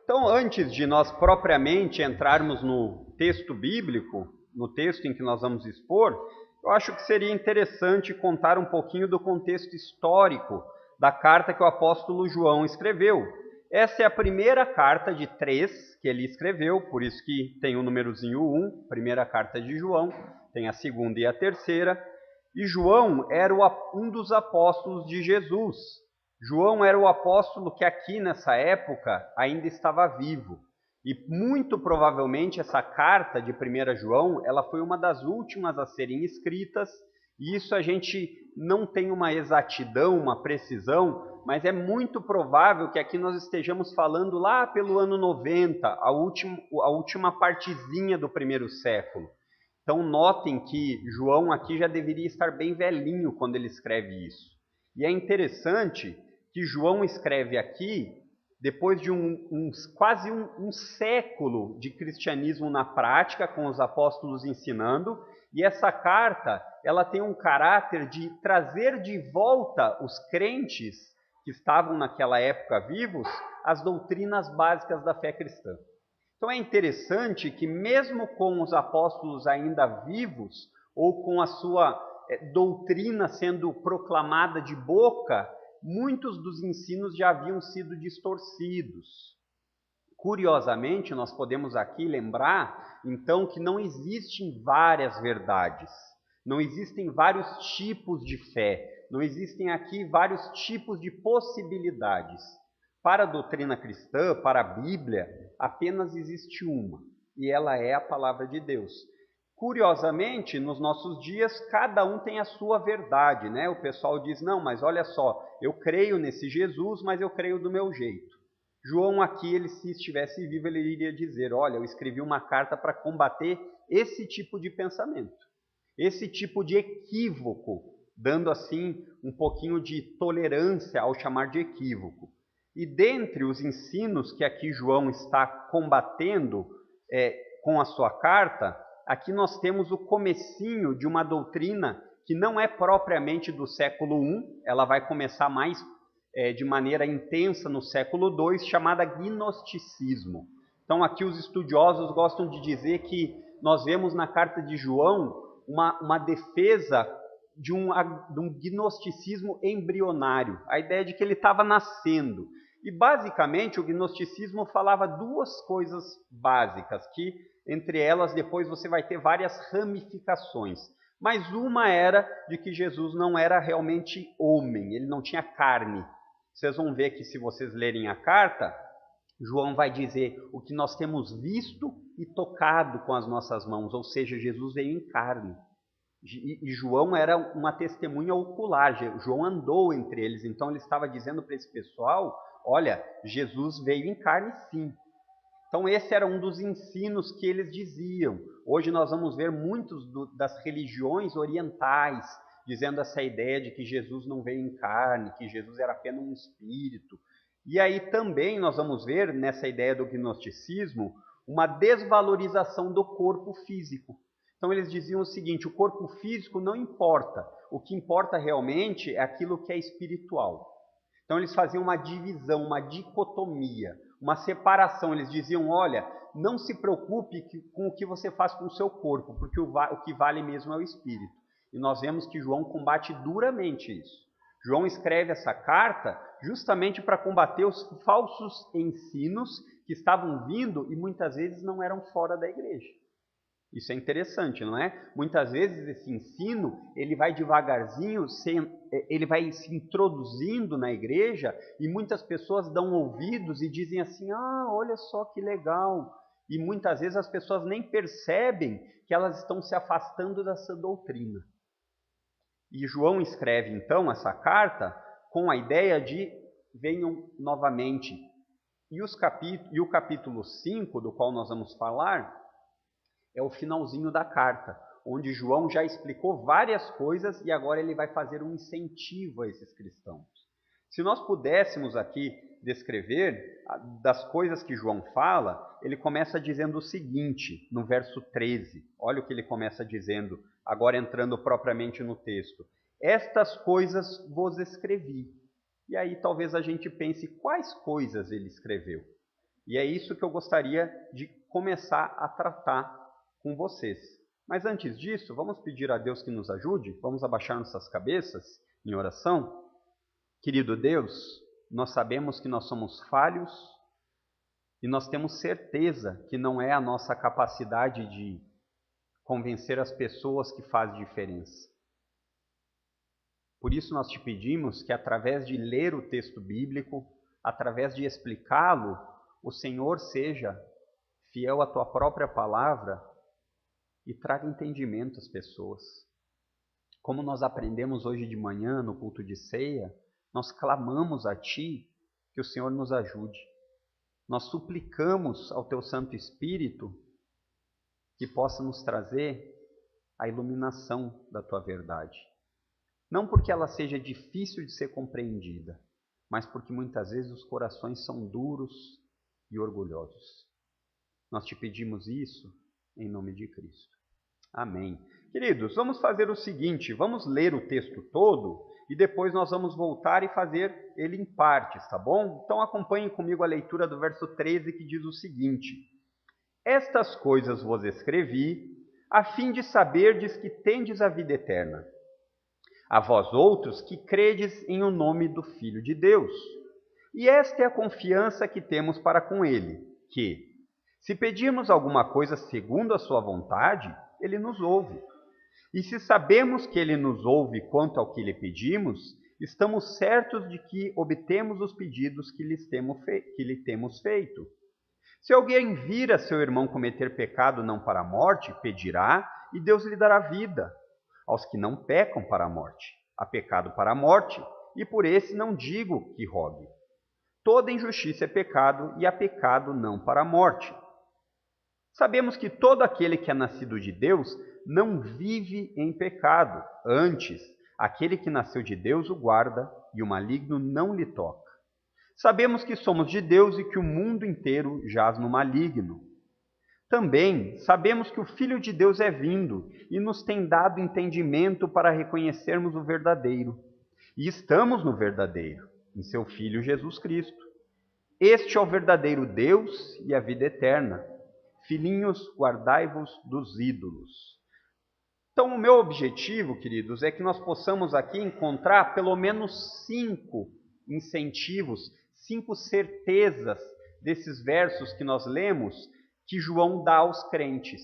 Então, antes de nós propriamente entrarmos no texto bíblico, no texto em que nós vamos expor, eu acho que seria interessante contar um pouquinho do contexto histórico da carta que o apóstolo João escreveu. Essa é a primeira carta de 3 que ele escreveu, por isso que tem o númerozinho 1, primeira carta de João, tem a segunda e a terceira. E João era um dos apóstolos de Jesus. João era o apóstolo que aqui nessa época ainda estava vivo. E muito provavelmente essa carta de 1 João, ela foi uma das últimas a serem escritas, e isso a gente não tem uma exatidão, uma precisão, mas é muito provável que aqui nós estejamos falando lá pelo ano 90, a última partezinha do primeiro século. Então notem que João aqui já deveria estar bem velhinho quando ele escreve isso. E é interessante que João escreve aqui depois de quase um século de cristianismo na prática, com os apóstolos ensinando, e essa carta ela tem um caráter de trazer de volta os crentes que estavam naquela época vivos às doutrinas básicas da fé cristã. Então é interessante que mesmo com os apóstolos ainda vivos, ou com a sua doutrina sendo proclamada de boca, muitos dos ensinos já haviam sido distorcidos. Curiosamente, nós podemos aqui lembrar, então, que não existem várias verdades, não existem vários tipos de fé, não existem aqui vários tipos de possibilidades. Para a doutrina cristã, para a Bíblia, apenas existe uma, e ela é a palavra de Deus. Curiosamente, nos nossos dias, cada um tem a sua verdade, né? O pessoal diz, não, mas olha só, eu creio nesse Jesus, mas eu creio do meu jeito. João aqui, se estivesse vivo, ele iria dizer, olha, eu escrevi uma carta para combater esse tipo de pensamento, esse tipo de equívoco, dando assim um pouquinho de tolerância ao chamar de equívoco. E dentre os ensinos que aqui João está combatendo com a sua carta, aqui nós temos o comecinho de uma doutrina que não é propriamente do século I, ela vai começar mais de maneira intensa no século II, chamada gnosticismo. Então aqui os estudiosos gostam de dizer que nós vemos na carta de João uma defesa de um gnosticismo embrionário, a ideia de que ele estava nascendo. E basicamente o gnosticismo falava duas coisas básicas, que entre elas depois você vai ter várias ramificações. Mas uma era de que Jesus não era realmente homem, ele não tinha carne. Vocês vão ver que se vocês lerem a carta, João vai dizer o que nós temos visto e tocado com as nossas mãos, ou seja, Jesus veio em carne. E João era uma testemunha ocular, João andou entre eles, então ele estava dizendo para esse pessoal, olha, Jesus veio em carne sim. Então esse era um dos ensinos que eles diziam. Hoje nós vamos ver muitos das religiões orientais dizendo essa ideia de que Jesus não veio em carne, que Jesus era apenas um espírito. E aí também nós vamos ver nessa ideia do gnosticismo uma desvalorização do corpo físico. Então eles diziam o seguinte, o corpo físico não importa, o que importa realmente é aquilo que é espiritual. Então eles faziam uma divisão, uma dicotomia, uma separação. Eles diziam, olha, não se preocupe com o que você faz com o seu corpo, porque o que vale mesmo é o espírito. E nós vemos que João combate duramente isso. João escreve essa carta justamente para combater os falsos ensinos que estavam vindo e muitas vezes não eram fora da igreja. Isso é interessante, não é? Muitas vezes esse ensino, ele vai devagarzinho, ele vai se introduzindo na igreja e muitas pessoas dão ouvidos e dizem assim, olha só que legal. E muitas vezes as pessoas nem percebem que elas estão se afastando dessa doutrina. E João escreve então essa carta com a ideia de venham novamente. E o capítulo 5, do qual nós vamos falar, é o finalzinho da carta, onde João já explicou várias coisas e agora ele vai fazer um incentivo a esses cristãos. Se nós pudéssemos aqui descrever das coisas que João fala, ele começa dizendo o seguinte, no verso 13. Olha o que ele começa dizendo, agora entrando propriamente no texto. Estas coisas vos escrevi. E aí talvez a gente pense, quais coisas ele escreveu? E é isso que eu gostaria de começar a tratar com vocês. Mas antes disso, vamos pedir a Deus que nos ajude? Vamos abaixar nossas cabeças em oração? Querido Deus, nós sabemos que nós somos falhos e nós temos certeza que não é a nossa capacidade de convencer as pessoas que faz diferença. Por isso nós te pedimos que através de ler o texto bíblico, através de explicá-lo, o Senhor seja fiel à tua própria palavra e traga entendimento às pessoas. Como nós aprendemos hoje de manhã no culto de ceia, nós clamamos a ti que o Senhor nos ajude. Nós suplicamos ao teu Santo Espírito que possa nos trazer a iluminação da tua verdade. Não porque ela seja difícil de ser compreendida, mas porque muitas vezes os corações são duros e orgulhosos. Nós te pedimos isso em nome de Cristo. Amém. Queridos, vamos fazer o seguinte, vamos ler o texto todo e depois nós vamos voltar e fazer ele em partes, tá bom? Então acompanhem comigo a leitura do verso 13 que diz o seguinte: Estas coisas vos escrevi, a fim de saberdes que tendes a vida eterna. A vós outros que credes em o nome do Filho de Deus. E esta é a confiança que temos para com ele, que, se pedirmos alguma coisa segundo a sua vontade, ele nos ouve. E se sabemos que ele nos ouve quanto ao que lhe pedimos, estamos certos de que obtemos os pedidos que lhe temos feito. Se alguém vir a seu irmão cometer pecado não para a morte, pedirá, e Deus lhe dará vida. Aos que não pecam para a morte, há pecado para a morte, e por esse não digo que rogue. Toda injustiça é pecado, e há pecado não para a morte. Sabemos que todo aquele que é nascido de Deus não vive em pecado. Antes, aquele que nasceu de Deus o guarda, e o maligno não lhe toca. Sabemos que somos de Deus e que o mundo inteiro jaz no maligno. Também sabemos que o Filho de Deus é vindo e nos tem dado entendimento para reconhecermos o verdadeiro. E estamos no verdadeiro, em seu Filho Jesus Cristo. Este é o verdadeiro Deus e a vida eterna. Filhinhos, guardai-vos dos ídolos. Então, o meu objetivo, queridos, é que nós possamos aqui encontrar pelo menos 5 incentivos, 5 certezas desses versos que nós lemos, que João dá aos crentes.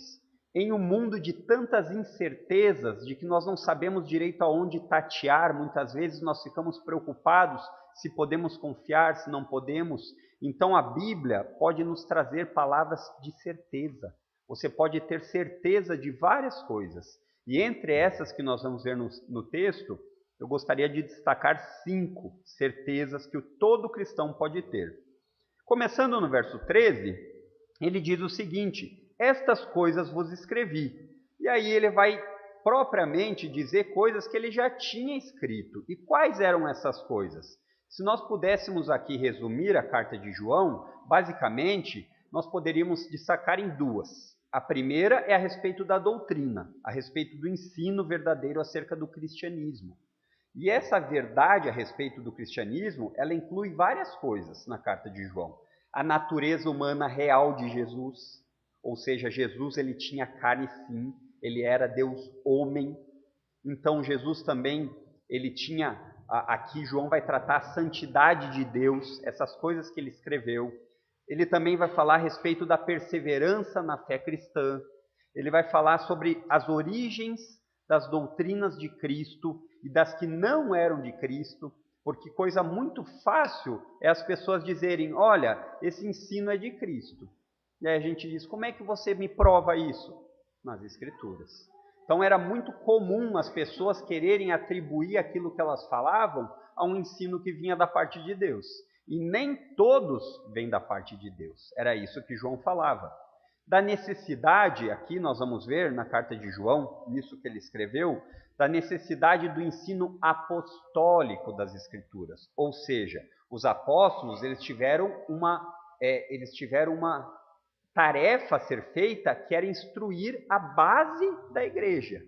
Em um mundo de tantas incertezas, de que nós não sabemos direito aonde tatear, muitas vezes nós ficamos preocupados se podemos confiar, se não podemos. Então a Bíblia pode nos trazer palavras de certeza. Você pode ter certeza de várias coisas. E entre essas que nós vamos ver no texto, eu gostaria de destacar 5 certezas que todo cristão pode ter. Começando no verso 13, ele diz o seguinte: estas coisas vos escrevi. E aí ele vai propriamente dizer coisas que ele já tinha escrito. E quais eram essas coisas? Se nós pudéssemos aqui resumir a carta de João, basicamente, nós poderíamos destacar em 2. A primeira é a respeito da doutrina, a respeito do ensino verdadeiro acerca do cristianismo. E essa verdade a respeito do cristianismo, ela inclui várias coisas na carta de João. A natureza humana real de Jesus, ou seja, Jesus ele tinha carne sim, ele era Deus homem. Então Jesus também, ele tinha, aqui João vai tratar a santidade de Deus, essas coisas que ele escreveu. Ele também vai falar a respeito da perseverança na fé cristã. Ele vai falar sobre as origens das doutrinas de Cristo e das que não eram de Cristo. Porque coisa muito fácil é as pessoas dizerem, olha, esse ensino é de Cristo. E aí a gente diz, como é que você me prova isso? Nas Escrituras. Então era muito comum as pessoas quererem atribuir aquilo que elas falavam a um ensino que vinha da parte de Deus. E nem todos vêm da parte de Deus. Era isso que João falava. Da necessidade, aqui nós vamos ver na carta de João, isso que ele escreveu, da necessidade do ensino apostólico das Escrituras. Ou seja, os apóstolos eles tiveram uma tarefa a ser feita que era instruir a base da igreja.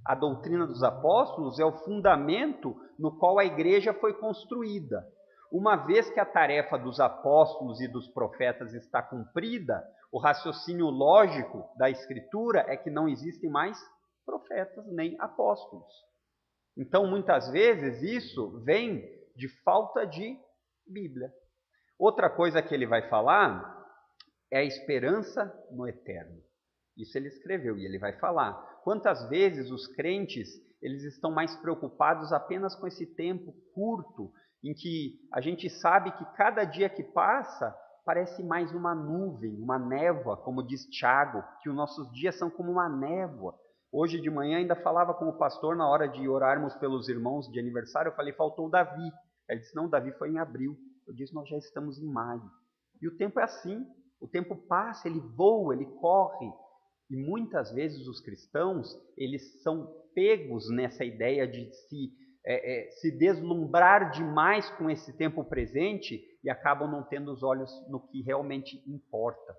A doutrina dos apóstolos é o fundamento no qual a igreja foi construída. uma vez que a tarefa dos apóstolos e dos profetas está cumprida, o raciocínio lógico da Escritura é que não existem mais profetas nem apóstolos. Então, muitas vezes, isso vem de falta de Bíblia. Outra coisa que ele vai falar é a esperança no eterno. Isso ele escreveu e ele vai falar. Quantas vezes os crentes, eles estão mais preocupados apenas com esse tempo curto, em que a gente sabe que cada dia que passa parece mais uma nuvem, uma névoa, como diz Tiago, que os nossos dias são como uma névoa. Hoje de manhã ainda falava com o pastor na hora de orarmos pelos irmãos de aniversário, eu falei, faltou o Davi. Ele disse, não, o Davi foi em abril. Eu disse, nós já estamos em maio. E o tempo é assim, o tempo passa, ele voa, ele corre. E muitas vezes os cristãos, eles são pegos nessa ideia de se deslumbrar demais com esse tempo presente e acabam não tendo os olhos no que realmente importa.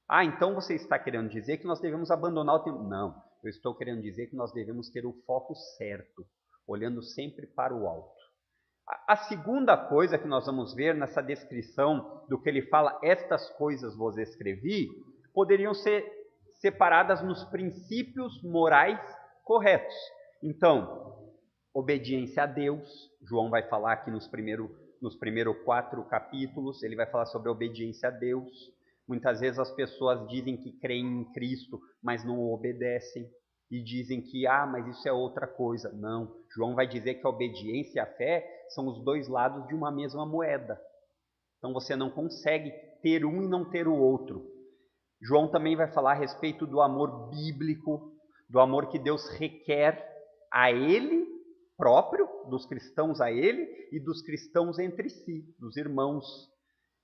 Ah, então você está querendo dizer que nós devemos abandonar o tempo? Não, eu estou querendo dizer que nós devemos ter o foco certo, olhando sempre para o alto. A segunda coisa que nós vamos ver nessa descrição do que ele fala, estas coisas vos escrevi, poderiam ser separadas nos princípios morais corretos. Então, obediência a Deus, João vai falar aqui nos primeiros 4 capítulos, ele vai falar sobre a obediência a Deus. Muitas vezes as pessoas dizem que creem em Cristo, mas não o obedecem. E dizem que, mas isso é outra coisa. Não, João vai dizer que a obediência e a fé são os dois lados de uma mesma moeda. Então você não consegue ter um e não ter o outro. João também vai falar a respeito do amor bíblico, do amor que Deus requer a Ele próprio, dos cristãos a Ele e dos cristãos entre si, dos irmãos.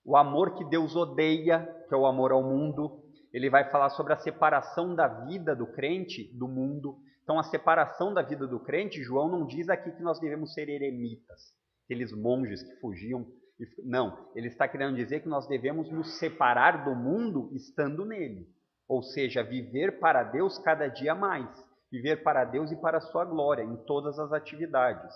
O amor que Deus odeia, que é o amor ao mundo. Ele vai falar sobre a separação da vida do crente do mundo. Então, a separação da vida do crente, João não diz aqui que nós devemos ser eremitas, aqueles monges que fugiam. Não, ele está querendo dizer que nós devemos nos separar do mundo estando nele. Ou seja, viver para Deus cada dia mais. Viver para Deus e para a sua glória, em todas as atividades.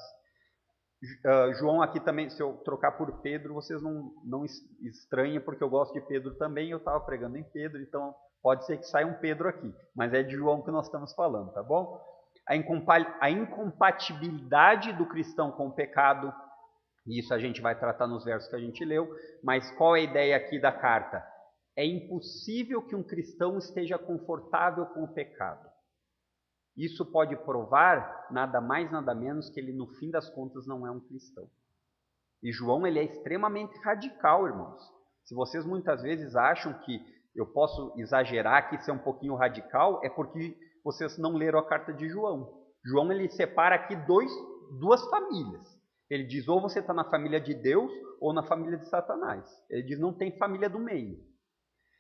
João aqui também, se eu trocar por Pedro, vocês não estranhem, porque eu gosto de Pedro também, eu estava pregando em Pedro, então pode ser que saia um Pedro aqui, mas é de João que nós estamos falando, tá bom? A incompatibilidade do cristão com o pecado, isso a gente vai tratar nos versos que a gente leu, mas qual é a ideia aqui da carta? É impossível que um cristão esteja confortável com o pecado. Isso pode provar nada mais, nada menos que ele, no fim das contas, não é um cristão. E João, ele é extremamente radical, irmãos. Se vocês muitas vezes acham que eu posso exagerar aqui, ser um pouquinho radical, é porque vocês não leram a carta de João. João, ele separa aqui duas famílias. Ele diz, ou você está na família de Deus, ou na família de Satanás. Ele diz, não tem família do meio.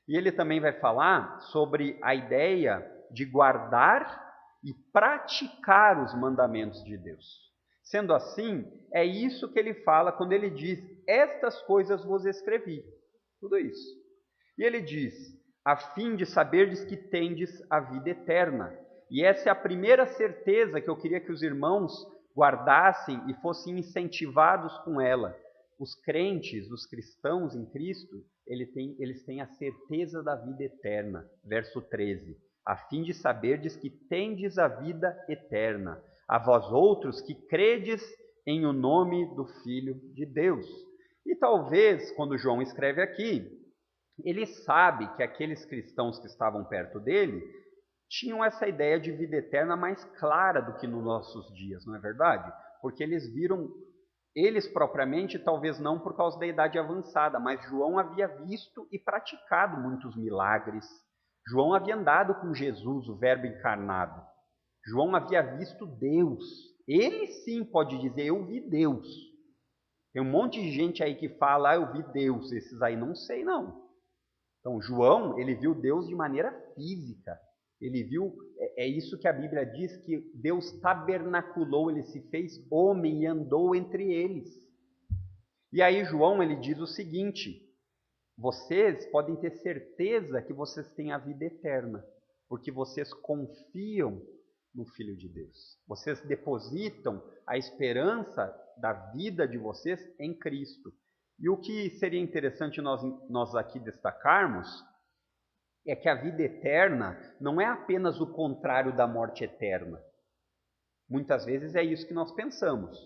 E ele também vai falar sobre a ideia de guardar e praticar os mandamentos de Deus. Sendo assim, é isso que ele fala quando ele diz, estas coisas vos escrevi. Tudo isso. E ele diz, a fim de saberdes que tendes a vida eterna. E essa é a primeira certeza que eu queria que os irmãos guardassem e fossem incentivados com ela. Os crentes, os cristãos em Cristo, eles têm a certeza da vida eterna. Verso 13. A fim de saberdes que tendes a vida eterna, a vós outros que credes em o nome do Filho de Deus. E talvez, quando João escreve aqui, ele sabe que aqueles cristãos que estavam perto dele tinham essa ideia de vida eterna mais clara do que nos nossos dias, não é verdade? Porque eles viram, eles propriamente, talvez não por causa da idade avançada, mas João havia visto e praticado muitos milagres. João havia andado com Jesus, o Verbo encarnado. João havia visto Deus. Ele sim pode dizer, eu vi Deus. Tem um monte de gente aí que fala, eu vi Deus. Esses aí não sei não. Então João, ele viu Deus de maneira física. Ele viu, é isso que a Bíblia diz, que Deus tabernaculou, ele se fez homem e andou entre eles. E aí João, ele diz o seguinte, vocês podem ter certeza que vocês têm a vida eterna, porque vocês confiam no Filho de Deus. Vocês depositam a esperança da vida de vocês em Cristo. E o que seria interessante nós aqui destacarmos é que a vida eterna não é apenas o contrário da morte eterna. Muitas vezes é isso que nós pensamos.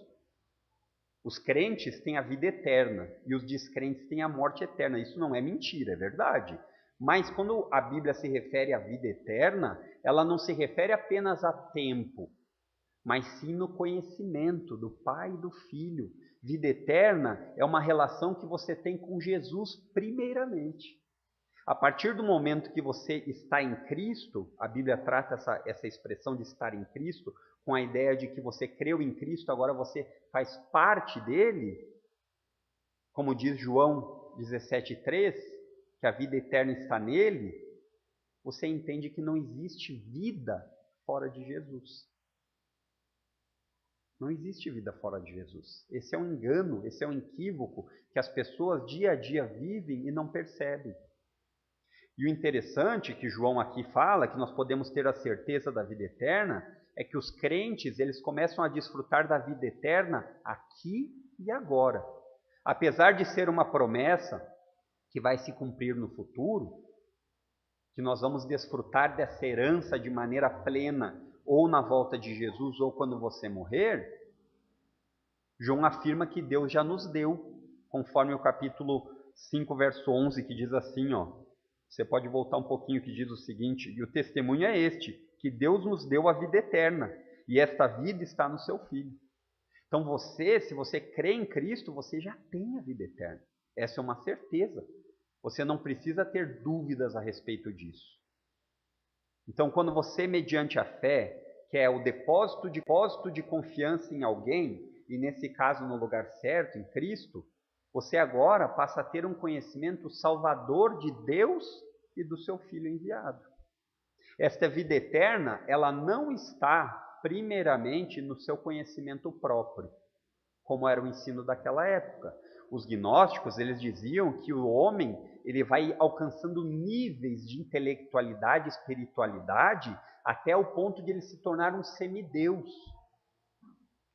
Os crentes têm a vida eterna e os descrentes têm a morte eterna. Isso não é mentira, é verdade. Mas quando a Bíblia se refere à vida eterna, ela não se refere apenas a tempo, mas sim no conhecimento do Pai e do Filho. Vida eterna é uma relação que você tem com Jesus primeiramente. A partir do momento que você está em Cristo, a Bíblia trata essa expressão de estar em Cristo com a ideia de que você creu em Cristo, agora você faz parte dele, como diz João 17,3, que a vida eterna está nele, você entende que não existe vida fora de Jesus. Não existe vida fora de Jesus. Esse é um engano, esse é um equívoco que as pessoas dia a dia vivem e não percebem. E o interessante que João aqui fala, que nós podemos ter a certeza da vida eterna, é que os crentes, eles começam a desfrutar da vida eterna aqui e agora. Apesar de ser uma promessa que vai se cumprir no futuro, que nós vamos desfrutar dessa herança de maneira plena, ou na volta de Jesus, ou quando você morrer, João afirma que Deus já nos deu, conforme o capítulo 5, verso 11, que diz assim, você pode voltar um pouquinho, que diz o seguinte: e o testemunho é este, que Deus nos deu a vida eterna, e esta vida está no seu Filho. Então você, se você crê em Cristo, você já tem a vida eterna. Essa é uma certeza. Você não precisa ter dúvidas a respeito disso. Então, quando você, mediante a fé, quer o depósito de confiança em alguém, e nesse caso no lugar certo, em Cristo, você agora passa a ter um conhecimento salvador de Deus e do seu Filho enviado. Esta vida eterna, ela não está primeiramente no seu conhecimento próprio, como era o ensino daquela época. Os gnósticos, eles diziam que o homem, ele vai alcançando níveis de intelectualidade, espiritualidade, até o ponto de ele se tornar um semideus.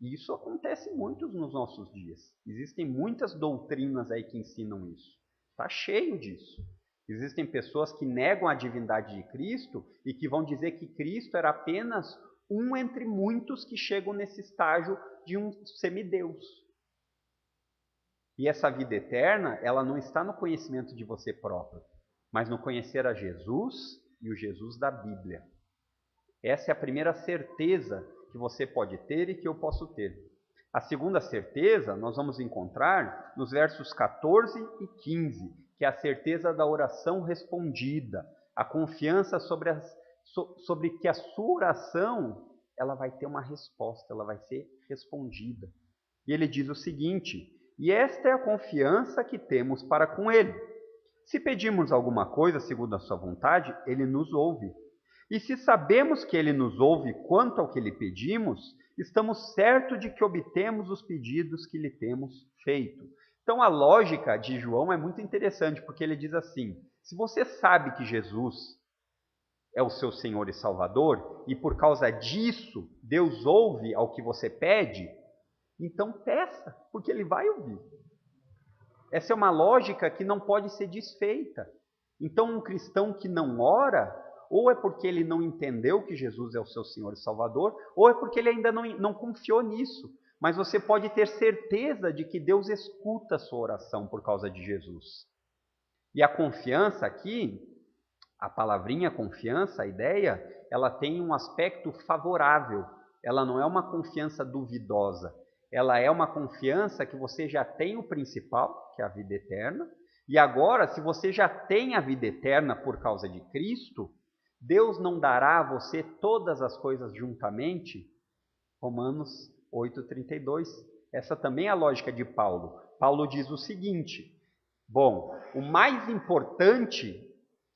E isso acontece muito nos nossos dias. Existem muitas doutrinas aí que ensinam isso. Está cheio disso. Existem pessoas que negam a divindade de Cristo e que vão dizer que Cristo era apenas um entre muitos que chegam nesse estágio de um semideus. E essa vida eterna, ela não está no conhecimento de você próprio, mas no conhecer a Jesus e o Jesus da Bíblia. Essa é a primeira certeza que você pode ter e que eu posso ter. A segunda certeza nós vamos encontrar nos versos 14 e 15, que é a certeza da oração respondida, a confiança sobre que a sua oração ela vai ter uma resposta, ela vai ser respondida. E ele diz o seguinte: e esta é a confiança que temos para com ele. Se pedirmos alguma coisa segundo a sua vontade, ele nos ouve. E se sabemos que ele nos ouve quanto ao que lhe pedimos, estamos certos de que obtemos os pedidos que lhe temos feito. Então a lógica de João é muito interessante, porque ele diz assim: se você sabe que Jesus é o seu Senhor e Salvador, e por causa disso Deus ouve ao que você pede, então peça, porque ele vai ouvir. Essa é uma lógica que não pode ser desfeita. Então um cristão que não ora, ou é porque ele não entendeu que Jesus é o seu Senhor e Salvador, ou é porque ele ainda não confiou nisso. Mas você pode ter certeza de que Deus escuta a sua oração por causa de Jesus. E a confiança aqui, a palavrinha confiança, a ideia, ela tem um aspecto favorável. Ela não é uma confiança duvidosa. Ela é uma confiança que você já tem o principal, que é a vida eterna. E agora, se você já tem a vida eterna por causa de Cristo, Deus não dará a você todas as coisas juntamente? Romanos 8,32. Essa também é a lógica de Paulo. Paulo diz o seguinte: bom, o mais importante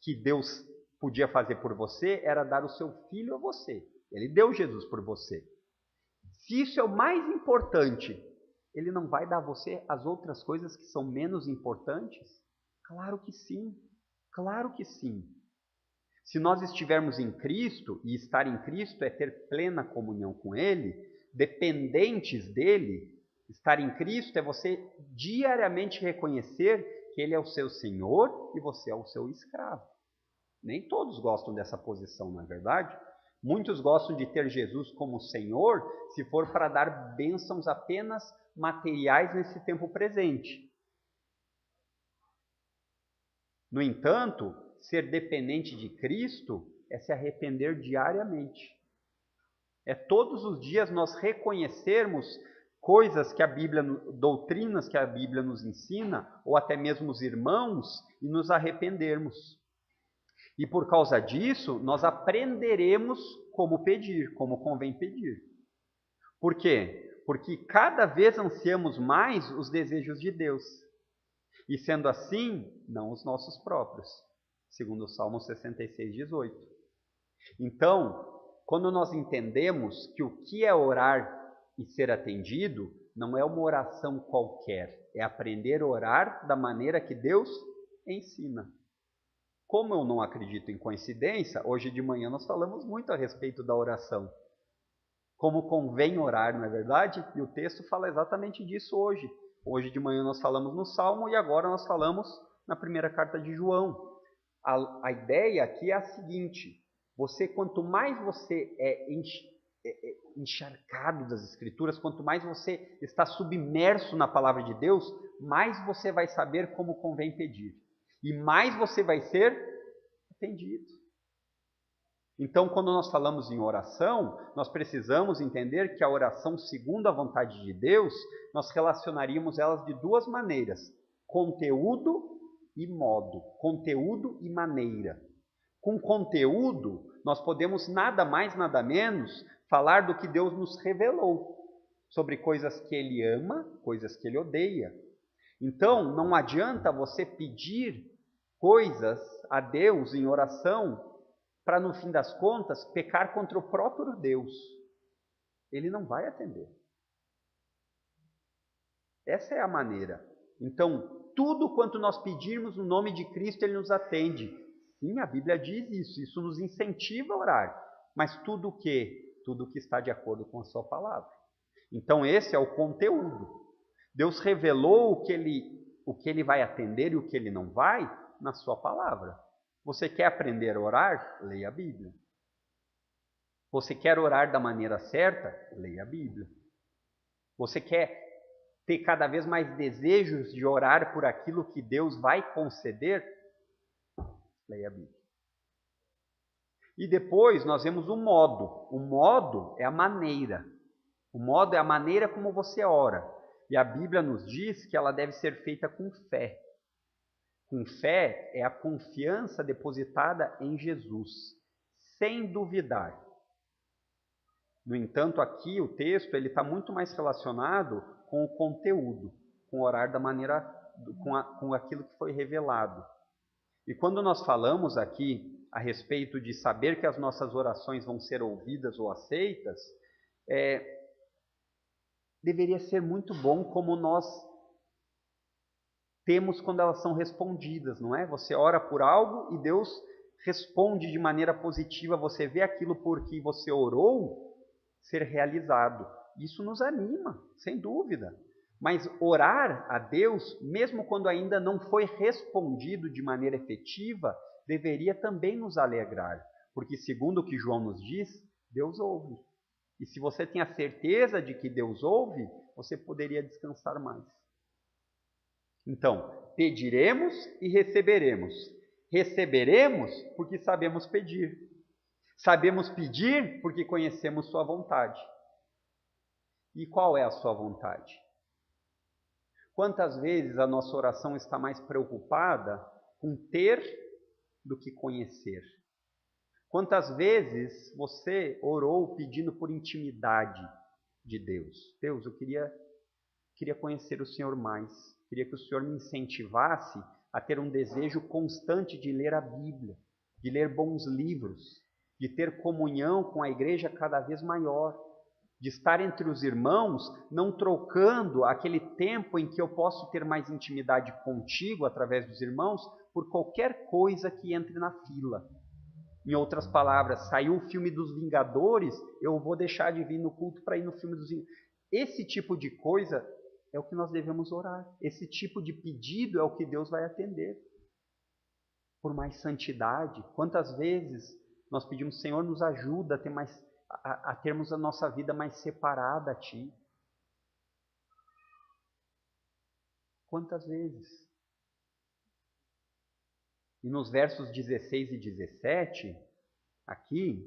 que Deus podia fazer por você era dar o seu filho a você. Ele deu Jesus por você. Se isso é o mais importante, ele não vai dar a você as outras coisas que são menos importantes? Claro que sim, claro que sim. Se nós estivermos em Cristo, e estar em Cristo é ter plena comunhão com Ele, dependentes dEle, Estar em Cristo é você diariamente reconhecer que Ele é o seu Senhor e você é o seu escravo. Nem todos gostam dessa posição, não é verdade? Muitos gostam de ter Jesus como Senhor se for para dar bênçãos apenas materiais nesse tempo presente. No entanto, ser dependente de Cristo é se arrepender diariamente. É todos os dias nós reconhecermos coisas que a Bíblia, doutrinas que a Bíblia nos ensina, ou até mesmo os irmãos, e nos arrependermos. E por causa disso, nós aprenderemos como pedir, como convém pedir. Por quê? Porque cada vez ansiamos mais os desejos de Deus. E sendo assim, não os nossos próprios. Segundo o Salmo 66, 18. Então, quando nós entendemos que o que é orar e ser atendido, não é uma oração qualquer. É aprender a orar da maneira que Deus ensina. Como eu não acredito em coincidência, hoje de manhã nós falamos muito a respeito da oração. Como convém orar, não é verdade? E o texto fala exatamente disso hoje. Hoje de manhã nós falamos no Salmo e agora nós falamos na primeira carta de João. A ideia aqui é a seguinte: quanto mais você é encharcado das Escrituras, quanto mais você está submerso na palavra de Deus, mais você vai saber como convém pedir. E mais você vai ser atendido. Então, quando nós falamos em oração, nós precisamos entender que a oração segundo a vontade de Deus, nós relacionaríamos elas de duas maneiras: conteúdo e modo, conteúdo e maneira. Com conteúdo, nós podemos nada mais, nada menos falar do que Deus nos revelou, sobre coisas que Ele ama, coisas que Ele odeia. Então, não adianta você pedir coisas a Deus em oração para, no fim das contas, pecar contra o próprio Deus. Ele não vai atender. Essa é a maneira. Então, tudo quanto nós pedirmos no nome de Cristo, Ele nos atende. Sim, a Bíblia diz isso nos incentiva a orar. Mas tudo o quê? Tudo que está de acordo com a sua palavra. Então, esse é o conteúdo. Deus revelou o que ele vai atender e o que Ele não vai na sua palavra. Você quer aprender a orar? Leia a Bíblia. Você quer orar da maneira certa? Leia a Bíblia. Você quer ter cada vez mais desejos de orar por aquilo que Deus vai conceder? Leia a Bíblia. E depois nós vemos o modo. O modo é a maneira. O modo é a maneira como você ora. E a Bíblia nos diz que ela deve ser feita com fé. Com fé é a confiança depositada em Jesus, sem duvidar. No entanto, aqui o texto ele está muito mais relacionado com o conteúdo, com orar da maneira, com aquilo que foi revelado. E quando nós falamos aqui a respeito de saber que as nossas orações vão ser ouvidas ou aceitas, deveria ser muito bom como nós temos quando elas são respondidas, não é? Você ora por algo e Deus responde de maneira positiva, você vê aquilo por que você orou ser realizado. Isso nos anima, sem dúvida. Mas orar a Deus, mesmo quando ainda não foi respondido de maneira efetiva, deveria também nos alegrar, porque segundo o que João nos diz, Deus ouve. E se você tem a certeza de que Deus ouve, você poderia descansar mais. Então, pediremos e receberemos. Receberemos porque sabemos pedir. Sabemos pedir porque conhecemos sua vontade. E qual é a sua vontade? Quantas vezes a nossa oração está mais preocupada com ter do que conhecer? Quantas vezes você orou pedindo por intimidade de Deus? Deus, eu queria conhecer o Senhor mais. Queria que o Senhor me incentivasse a ter um desejo constante de ler a Bíblia, de ler bons livros, de ter comunhão com a igreja cada vez maior, de estar entre os irmãos, não trocando aquele tempo em que eu posso ter mais intimidade contigo através dos irmãos por qualquer coisa que entre na fila. Em outras palavras, saiu o filme dos Vingadores, eu vou deixar de vir no culto para ir no filme dos Vingadores. esse tipo de coisa é o que nós devemos orar. Esse tipo de pedido é o que Deus vai atender. Por mais santidade. Quantas vezes nós pedimos, Senhor, nos ajuda a termos a nossa vida mais separada a Ti. Quantas vezes? E nos versos 16 e 17, aqui,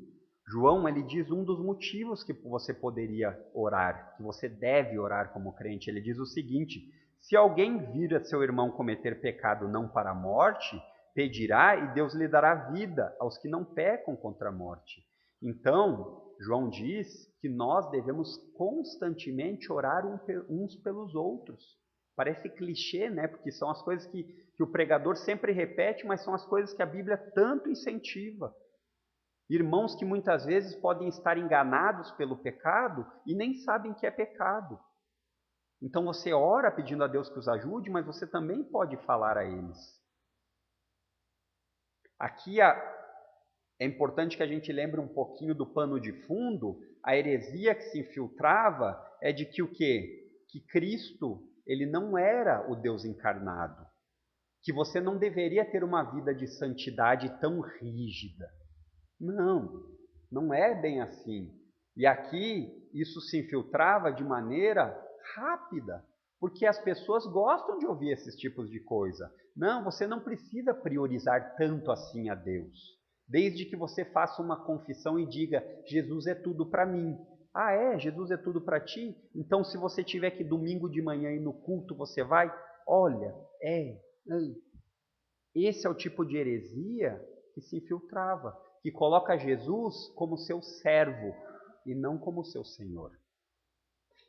João ele diz um dos motivos que você poderia orar, que você deve orar como crente. Ele diz o seguinte: se alguém vir a seu irmão cometer pecado não para a morte, pedirá e Deus lhe dará vida aos que não pecam contra a morte. Então, João diz que nós devemos constantemente orar uns pelos outros. Parece clichê, né? Porque são as coisas que o pregador sempre repete, mas são as coisas que a Bíblia tanto incentiva. Irmãos que muitas vezes podem estar enganados pelo pecado e nem sabem que é pecado. Então você ora pedindo a Deus que os ajude, mas você também pode falar a eles. Aqui é importante que a gente lembre um pouquinho do pano de fundo. A heresia que se infiltrava é de que o quê? Que Cristo, ele não era o Deus encarnado. Que você não deveria ter uma vida de santidade tão rígida. Não, não é bem assim. E aqui isso se infiltrava de maneira rápida, porque as pessoas gostam de ouvir esses tipos de coisa. Não, você não precisa priorizar tanto assim a Deus. Desde que você faça uma confissão e diga, Jesus é tudo para mim. Ah, é? Jesus é tudo para ti? Então, se você tiver que domingo de manhã ir no culto, você vai? Olha, esse é o tipo de heresia que se infiltrava, que coloca Jesus como seu servo e não como seu Senhor.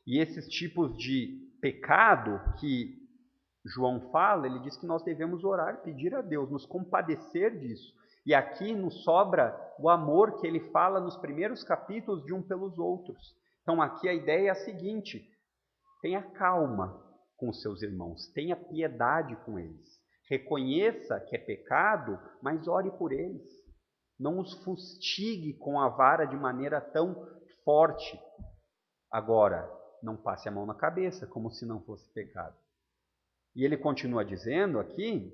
E esses tipos de pecado que João fala, ele diz que nós devemos orar, pedir a Deus, nos compadecer disso. E aqui nos sobra o amor que ele fala nos primeiros capítulos de um pelos outros. Então aqui a ideia é a seguinte: tenha calma com os seus irmãos, tenha piedade com eles. Reconheça que é pecado, mas ore por eles. Não os fustigue com a vara de maneira tão forte. Agora, não passe a mão na cabeça, como se não fosse pecado. E ele continua dizendo aqui,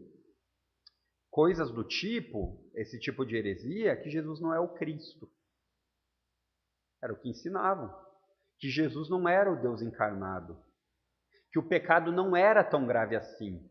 coisas do tipo, esse tipo de heresia, que Jesus não é o Cristo. Era o que ensinavam. Que Jesus não era o Deus encarnado. Que o pecado não era tão grave assim.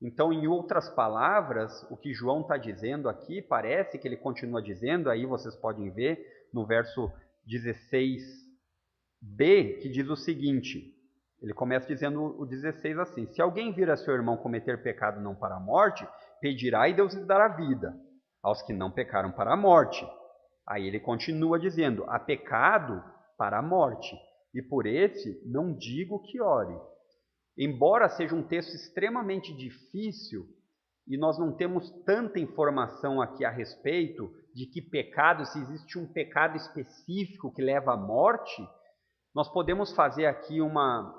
Então, em outras palavras, o que João está dizendo aqui, parece que ele continua dizendo, aí vocês podem ver no verso 16b, que diz o seguinte, ele começa dizendo o 16 assim: se alguém vir a seu irmão cometer pecado não para a morte, pedirá e Deus lhe dará vida aos que não pecaram para a morte. Aí ele continua dizendo: há pecado para a morte, e por esse não digo que ore. Embora seja um texto extremamente difícil, e nós não temos tanta informação aqui a respeito de que pecado, se existe um pecado específico que leva à morte, nós podemos fazer aqui uma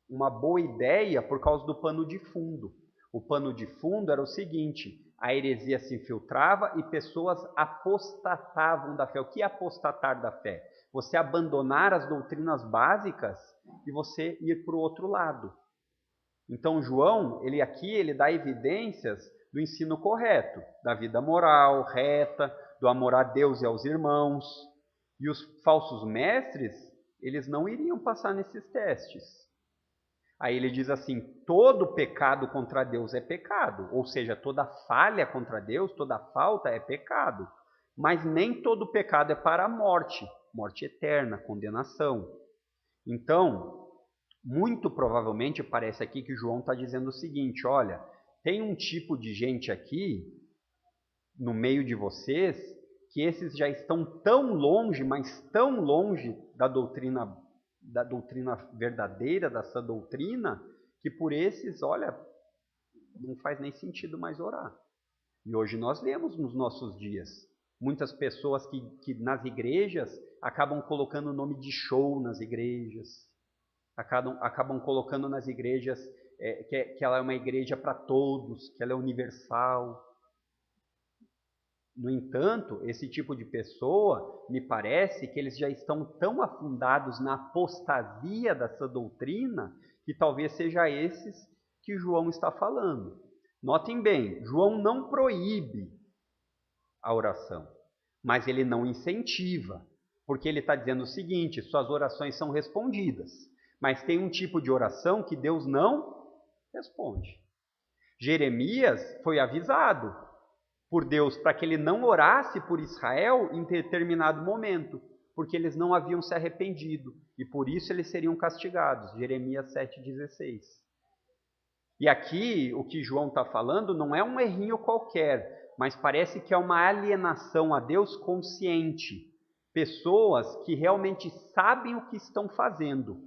boa ideia por causa do pano de fundo. O pano de fundo era o seguinte: a heresia se infiltrava e pessoas apostatavam da fé. O que é apostatar da fé? Você abandonar as doutrinas básicas e você ir para o outro lado. Então João, ele dá evidências do ensino correto, da vida moral, reta, do amor a Deus e aos irmãos. E os falsos mestres, eles não iriam passar nesses testes. Aí ele diz assim: todo pecado contra Deus é pecado, ou seja, toda falha contra Deus, toda falta é pecado. Mas nem todo pecado é para a morte, morte eterna, condenação. Então, muito provavelmente parece aqui que João está dizendo o seguinte: olha, tem um tipo de gente aqui, no meio de vocês, que esses já estão tão longe, mas tão longe da doutrina verdadeira, da sã doutrina, que por esses, olha, não faz nem sentido mais orar. E hoje nós vemos nos nossos dias muitas pessoas que nas igrejas acabam colocando o nome de show nas igrejas, acabam colocando nas igrejas que ela é uma igreja para todos, que ela é universal. No entanto, esse tipo de pessoa, me parece que eles já estão tão afundados na apostasia dessa doutrina, que talvez seja esses que João está falando. Notem bem, João não proíbe a oração, mas ele não incentiva, porque ele está dizendo o seguinte: suas orações são respondidas, mas tem um tipo de oração que Deus não responde. Jeremias foi avisado por Deus para que ele não orasse por Israel em determinado momento, porque eles não haviam se arrependido, e por isso eles seriam castigados. Jeremias 7,16. E aqui, o que João está falando não é um errinho qualquer, mas parece que é uma alienação a Deus consciente. Pessoas que realmente sabem o que estão fazendo.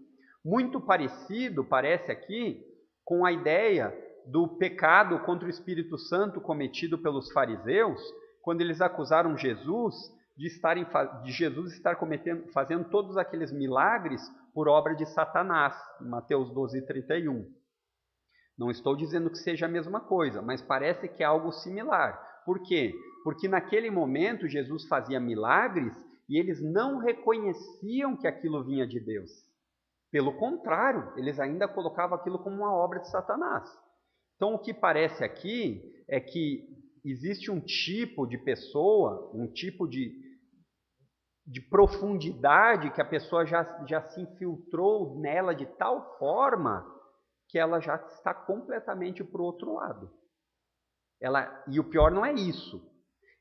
Muito parecido, parece aqui, com a ideia do pecado contra o Espírito Santo cometido pelos fariseus, quando eles acusaram Jesus de Jesus estar fazendo todos aqueles milagres por obra de Satanás, em Mateus 12:31. Não estou dizendo que seja a mesma coisa, mas parece que é algo similar. Por quê? Porque naquele momento Jesus fazia milagres e eles não reconheciam que aquilo vinha de Deus. Pelo contrário, eles ainda colocavam aquilo como uma obra de Satanás. Então, o que parece aqui é que existe um tipo de pessoa, um tipo de profundidade que a pessoa já se infiltrou nela de tal forma que ela já está completamente para o outro lado. E o pior não é isso.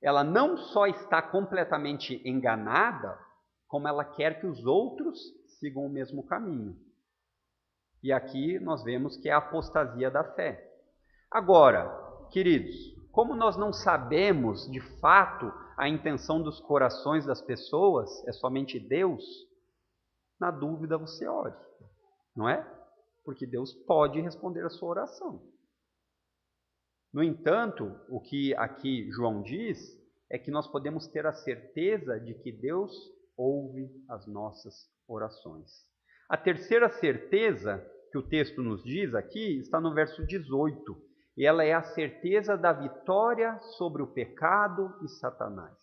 Ela não só está completamente enganada, como ela quer que os outros sigam o mesmo caminho. E aqui nós vemos que é a apostasia da fé. Agora, queridos, como nós não sabemos de fato a intenção dos corações das pessoas, é somente Deus, na dúvida você ore, não é? Porque Deus pode responder a sua oração. No entanto, o que aqui João diz é que nós podemos ter a certeza de que Deus ouve as nossas orações. A terceira certeza que o texto nos diz aqui está no verso 18, e ela é a certeza da vitória sobre o pecado e Satanás.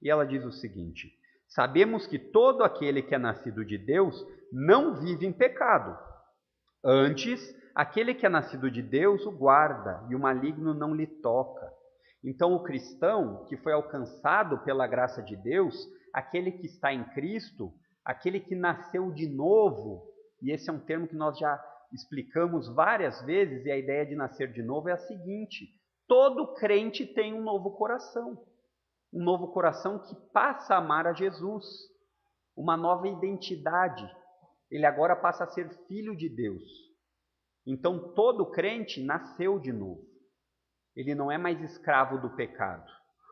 E ela diz o seguinte: sabemos que todo aquele que é nascido de Deus não vive em pecado. Antes, aquele que é nascido de Deus o guarda, e o maligno não lhe toca. Então, o cristão que foi alcançado pela graça de Deus, aquele que está em Cristo, aquele que nasceu de novo, e esse é um termo que nós já explicamos várias vezes, e a ideia de nascer de novo é a seguinte: todo crente tem um novo coração que passa a amar a Jesus, uma nova identidade. Ele agora passa a ser filho de Deus. Então, todo crente nasceu de novo. Ele não é mais escravo do pecado.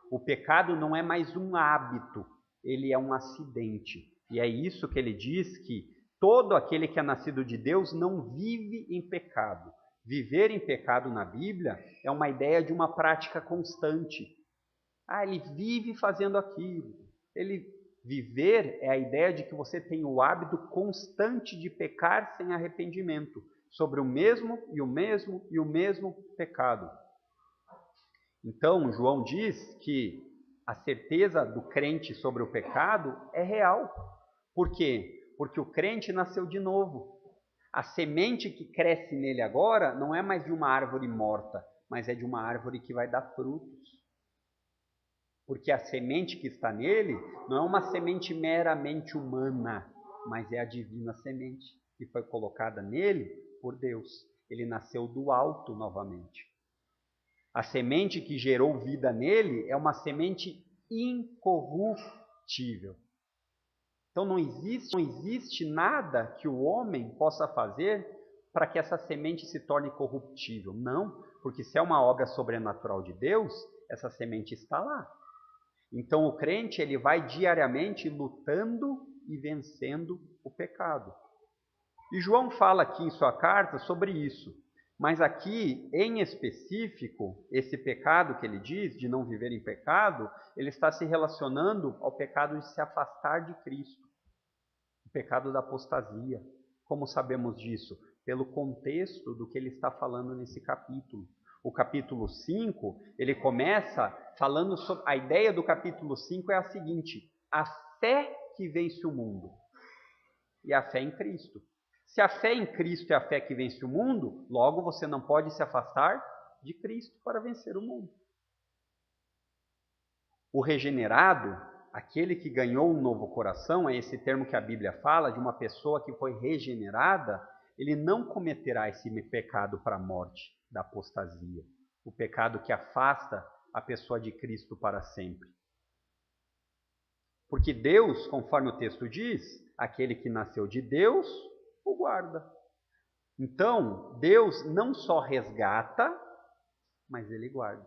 O pecado não é mais um hábito, ele é um acidente. E é isso que ele diz, que todo aquele que é nascido de Deus não vive em pecado. Viver em pecado na Bíblia é uma ideia de uma prática constante. Ele vive fazendo aquilo. Viver é a ideia de que você tem o hábito constante de pecar sem arrependimento, sobre o mesmo e o mesmo e o mesmo pecado. Então, João diz que a certeza do crente sobre o pecado é real. Por quê? Porque o crente nasceu de novo. A semente que cresce nele agora não é mais de uma árvore morta, mas é de uma árvore que vai dar frutos. Porque a semente que está nele não é uma semente meramente humana, mas é a divina semente que foi colocada nele por Deus. Ele nasceu do alto novamente. A semente que gerou vida nele é uma semente incorruptível. Então não existe nada que o homem possa fazer para que essa semente se torne corruptível. Não, porque se é uma obra sobrenatural de Deus, essa semente está lá. Então o crente ele vai diariamente lutando e vencendo o pecado. E João fala aqui em sua carta sobre isso. Mas aqui, em específico, esse pecado que ele diz, de não viver em pecado, ele está se relacionando ao pecado de se afastar de Cristo. O pecado da apostasia. Como sabemos disso? Pelo contexto do que ele está falando nesse capítulo. o capítulo 5, ele começa falando sobre... A ideia do capítulo 5 é a seguinte: a fé que vence o mundo. E a fé em Cristo. Se a fé em Cristo é a fé que vence o mundo, logo você não pode se afastar de Cristo para vencer o mundo. O regenerado, aquele que ganhou um novo coração, é esse termo que a Bíblia fala, de uma pessoa que foi regenerada, ele não cometerá esse pecado para a morte da apostasia, o pecado que afasta a pessoa de Cristo para sempre. Porque Deus, conforme o texto diz, aquele que nasceu de Deus, o guarda. Então, Deus não só resgata, mas Ele guarda.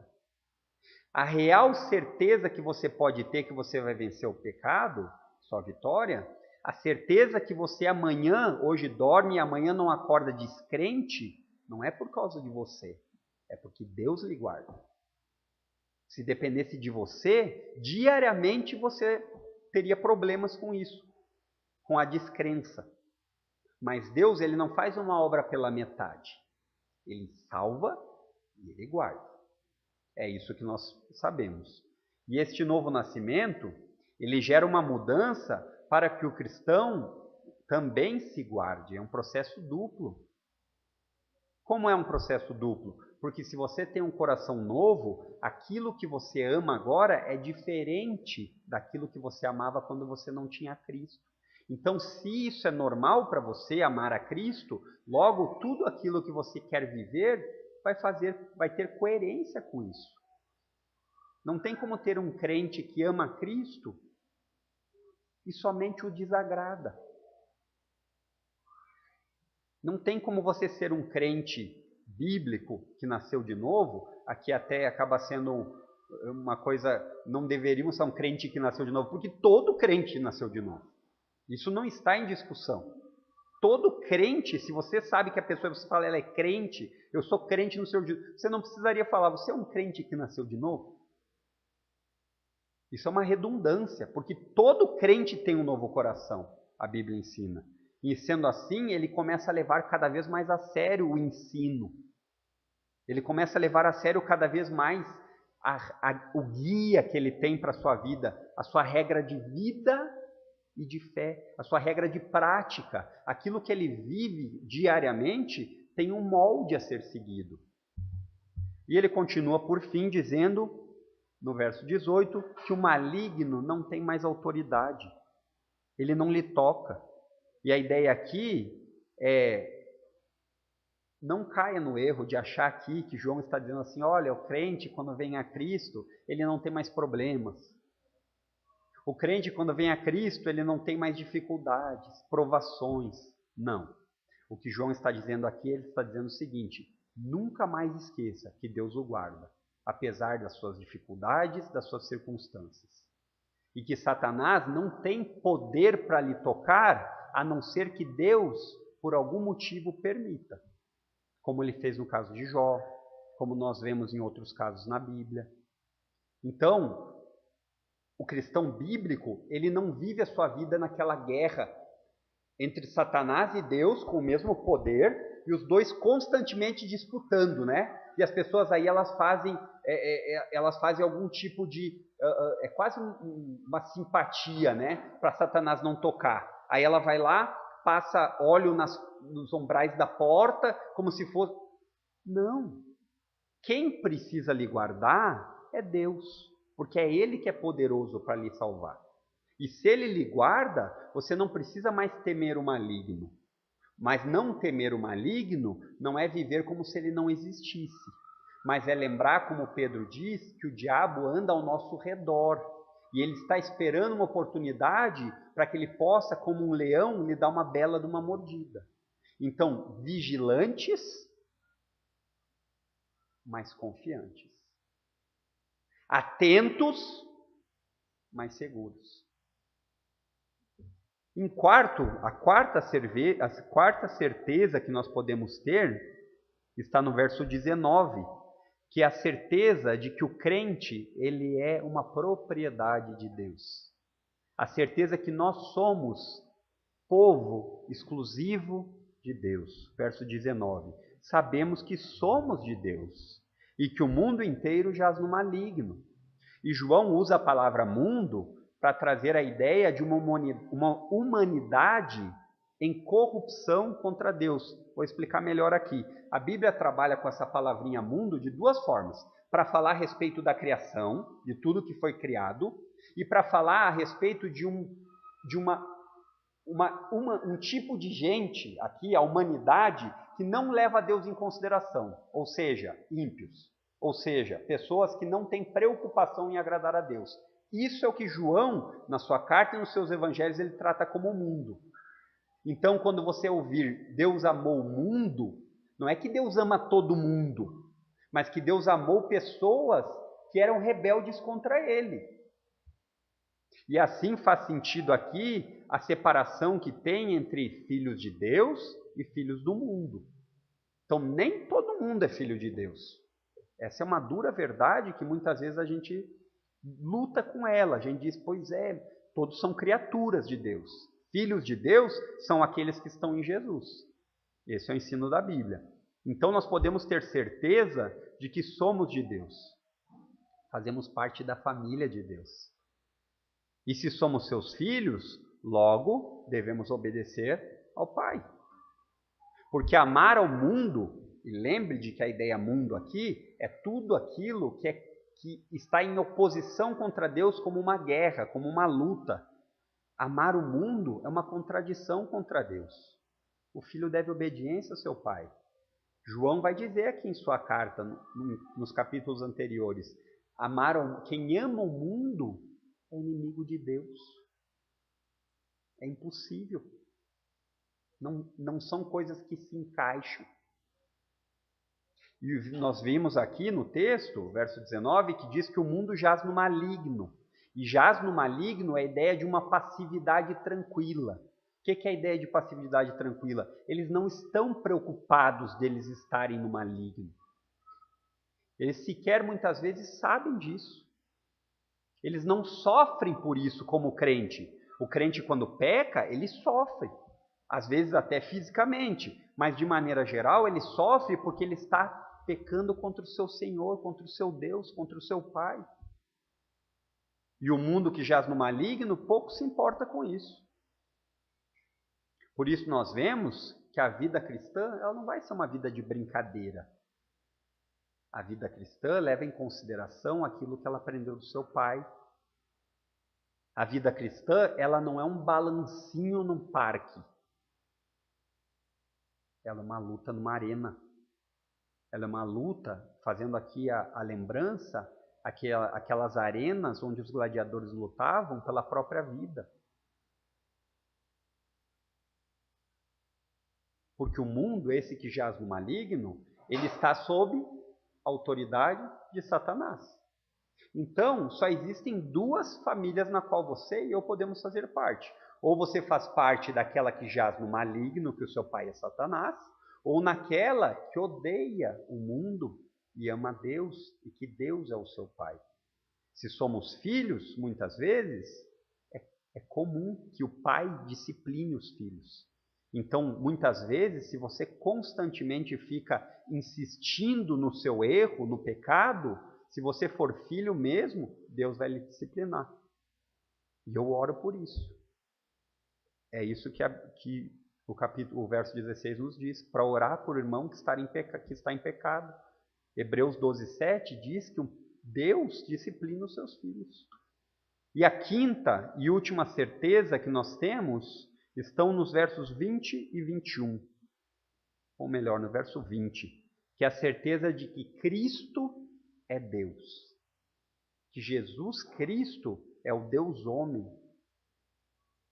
A real certeza que você pode ter que você vai vencer o pecado, sua vitória, a certeza que você amanhã, hoje dorme e amanhã não acorda descrente, não é por causa de você, é porque Deus lhe guarda. Se dependesse de você, diariamente você teria problemas com isso, com a descrença. Mas Deus, ele não faz uma obra pela metade. Ele salva e ele guarda. É isso que nós sabemos. E este novo nascimento, ele gera uma mudança para que o cristão também se guarde. É um processo duplo. Como é um processo duplo? Porque se você tem um coração novo, aquilo que você ama agora é diferente daquilo que você amava quando você não tinha Cristo. Então, se isso é normal para você, amar a Cristo, logo tudo aquilo que você quer viver vai ter coerência com isso. Não tem como ter um crente que ama Cristo e somente o desagrada. Não tem como você ser um crente bíblico que nasceu de novo, aqui até acaba sendo uma coisa, não deveríamos ser um crente que nasceu de novo, porque todo crente nasceu de novo. Isso não está em discussão. Todo crente, se você sabe que a pessoa, você fala, ela é crente, eu sou crente no Senhor Jesus, você não precisaria falar, você é um crente que nasceu de novo? Isso é uma redundância, porque todo crente tem um novo coração, a Bíblia ensina. E sendo assim, ele começa a levar cada vez mais a sério o ensino. Ele começa a levar a sério cada vez mais o guia que ele tem para a sua vida, a sua regra de vida e de fé, a sua regra de prática. Aquilo que ele vive diariamente tem um molde a ser seguido. E ele continua por fim dizendo, no verso 18, que o maligno não tem mais autoridade. Ele não lhe toca. E a ideia aqui é, não caia no erro de achar aqui que João está dizendo assim, olha, o crente quando vem a Cristo, ele não tem mais problemas. O crente quando vem a Cristo, ele não tem mais dificuldades, provações. Não. O que João está dizendo aqui, ele está dizendo o seguinte, nunca mais esqueça que Deus o guarda, apesar das suas dificuldades, das suas circunstâncias. E que Satanás não tem poder para lhe tocar, a não ser que Deus, por algum motivo, permita. Como ele fez no caso de Jó, como nós vemos em outros casos na Bíblia. Então, o cristão bíblico, ele não vive a sua vida naquela guerra entre Satanás e Deus com o mesmo poder, e os dois constantemente disputando, né? E as pessoas aí, elas fazem algum tipo de... é quase uma simpatia, né? Para Satanás não tocar. Aí ela vai lá, passa óleo nos umbrais da porta, como se fosse... Não. Quem precisa lhe guardar é Deus, porque é Ele que é poderoso para lhe salvar. E se Ele lhe guarda, você não precisa mais temer o maligno. Mas não temer o maligno não é viver como se ele não existisse. Mas é lembrar, como Pedro diz, que o diabo anda ao nosso redor. E ele está esperando uma oportunidade para que ele possa, como um leão, lhe dar uma bela de uma mordida. Então, vigilantes, mas confiantes. Atentos, mas seguros. Em quarto, a quarta certeza que nós podemos ter está no verso 19, que é a certeza de que o crente, ele é uma propriedade de Deus. A certeza que nós somos povo exclusivo de Deus. Verso 19. Sabemos que somos de Deus e que o mundo inteiro jaz no maligno. E João usa a palavra mundo para trazer a ideia de uma humanidade em corrupção contra Deus. Vou explicar melhor aqui. A Bíblia trabalha com essa palavrinha mundo de duas formas. Para falar a respeito da criação, de tudo que foi criado, e para falar a respeito de um tipo de gente, aqui, a humanidade, que não leva Deus em consideração, ou seja, ímpios, ou seja, pessoas que não têm preocupação em agradar a Deus. Isso é o que João, na sua carta e nos seus evangelhos, ele trata como mundo. Então, quando você ouvir Deus amou o mundo, não é que Deus ama todo mundo, mas que Deus amou pessoas que eram rebeldes contra Ele. E assim faz sentido aqui a separação que tem entre filhos de Deus e filhos do mundo. Então, nem todo mundo é filho de Deus. Essa é uma dura verdade que muitas vezes a gente luta com ela. A gente diz, pois é, todos são criaturas de Deus. Filhos de Deus são aqueles que estão em Jesus. Esse é o ensino da Bíblia. Então, nós podemos ter certeza de que somos de Deus. Fazemos parte da família de Deus. E se somos seus filhos, logo devemos obedecer ao Pai. Porque amar ao mundo, e lembre de que a ideia mundo aqui é tudo aquilo que está em oposição contra Deus, como uma guerra, como uma luta. Amar o mundo é uma contradição contra Deus. O filho deve obediência ao seu pai. João vai dizer aqui em sua carta, nos capítulos anteriores, quem ama o mundo é inimigo de Deus. É impossível. Não são coisas que se encaixam. E nós vimos aqui no texto, verso 19, que diz que o mundo jaz no maligno. E jaz no maligno é a ideia de uma passividade tranquila. O que é a ideia de passividade tranquila? Eles não estão preocupados deles estarem no maligno. Eles sequer muitas vezes sabem disso. Eles não sofrem por isso como o crente. O crente, quando peca, ele sofre. Às vezes até fisicamente. Mas de maneira geral, ele sofre porque ele está pecando contra o seu Senhor, contra o seu Deus, contra o seu Pai. E o mundo que jaz no maligno pouco se importa com isso. Por isso nós vemos que a vida cristã ela não vai ser uma vida de brincadeira. A vida cristã leva em consideração aquilo que ela aprendeu do seu pai. A vida cristã ela não é um balancinho num parque. Ela é uma luta numa arena. Ela é uma luta, fazendo aqui a lembrança, aquelas arenas onde os gladiadores lutavam pela própria vida. Porque o mundo, esse que jaz no maligno, ele está sob a autoridade de Satanás. Então, só existem duas famílias na qual você e eu podemos fazer parte. Ou você faz parte daquela que jaz no maligno, que o seu pai é Satanás, ou naquela que odeia o mundo e ama Deus e que Deus é o seu pai. Se somos filhos, muitas vezes, é comum que o pai discipline os filhos. Então, muitas vezes, se você constantemente fica insistindo no seu erro, no pecado, se você for filho mesmo, Deus vai lhe disciplinar. E eu oro por isso. É isso que o verso 16 nos diz, para orar por irmão que está em pecado. Hebreus 12:7 diz que Deus disciplina os seus filhos. E a quinta e última certeza que nós temos estão nos versos 20 e 21. Ou melhor, no verso 20, que é a certeza de que Cristo é Deus. Que Jesus Cristo é o Deus homem.